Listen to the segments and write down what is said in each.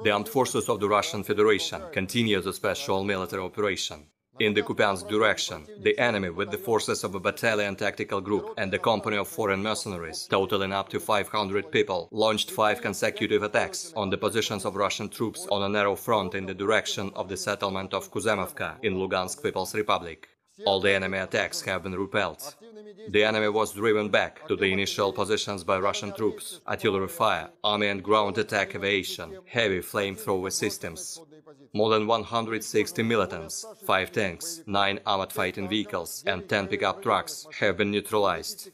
The armed forces of the Russian Federation continue the special military operation. In the Kupiansk direction, the enemy, with the forces of a battalion tactical group and a company of foreign mercenaries, totaling up to 500 people, launched 5 consecutive attacks on the positions of Russian troops on a narrow front in the direction of the settlement of Kuzemovka in Lugansk People's Republic. All the enemy attacks have been repelled. The enemy was driven back to the initial positions by Russian troops, artillery fire, army and ground attack aviation, heavy flamethrower systems. More than 160 militants, 5 tanks, 9 armored fighting vehicles and 10 pickup trucks have been neutralized.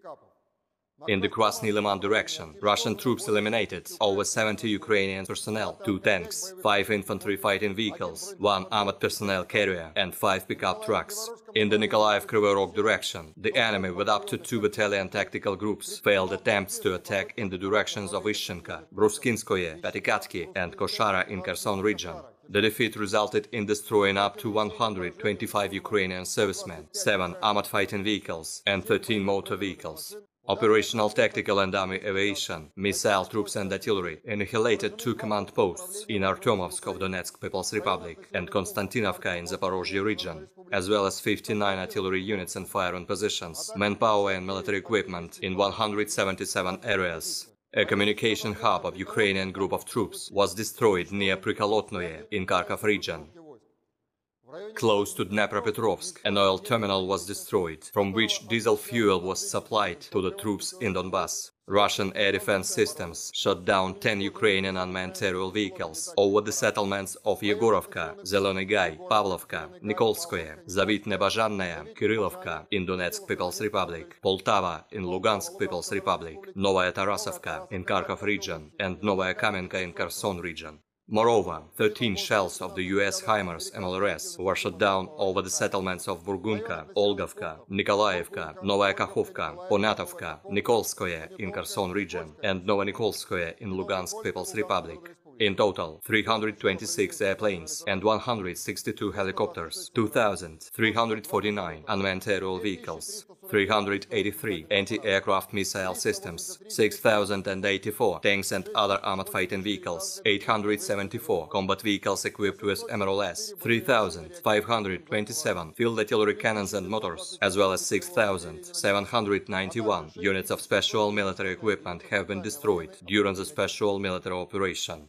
In the Krasny Liman direction, Russian troops eliminated over 70 Ukrainian personnel, 2 tanks, 5 infantry fighting vehicles, 1 armored personnel carrier and 5 pickup trucks. In the Nikolaev-Kryvyi Rog direction, the enemy with up to 2 battalion tactical groups failed attempts to attack in the directions of Ishchenka, Bruskinskoye, Patikatki and Koshara in Kherson region. The defeat resulted in destroying up to 125 Ukrainian servicemen, 7 armored fighting vehicles and 13 motor vehicles. Operational tactical and army aviation, missile troops and artillery annihilated 2 command posts in Artyomovsk of Donetsk People's Republic and Konstantinovka in Zaporozhye region, as well as 59 artillery units and firing positions, manpower and military equipment in 177 areas. A communication hub of Ukrainian group of troops was destroyed near Prikolotnoye in Kharkov region. Close to Dnepropetrovsk, an oil terminal was destroyed, from which diesel fuel was supplied to the troops in Donbass. Russian air defense systems shot down 10 Ukrainian unmanned aerial vehicles over the settlements of Yegorovka, Zeleny Gai, Pavlovka, Nikolskoye, Zavitne Bazhannaya, Kirillovka in Donetsk People's Republic, Poltava in Lugansk People's Republic, Novaya Tarasovka in Kharkov region, and Novaya Kamenka in Kherson region. Moreover, 13 shells of the US HIMARS MLRS were shot down over the settlements of Burgunka, Olgovka, Nikolaevka, Novaya Kakhovka, Ponatovka, Nikolskoye in Kherson region, and Novonikolskoye in Lugansk People's Republic. In total, 326 airplanes and 162 helicopters, 2,349 unmanned aerial vehicles, 383 anti-aircraft missile systems, 6,084 tanks and other armored fighting vehicles, 874 combat vehicles equipped with MLRS, 3,527 field artillery cannons and motors, as well as 6,791 units of special military equipment have been destroyed during the special military operation.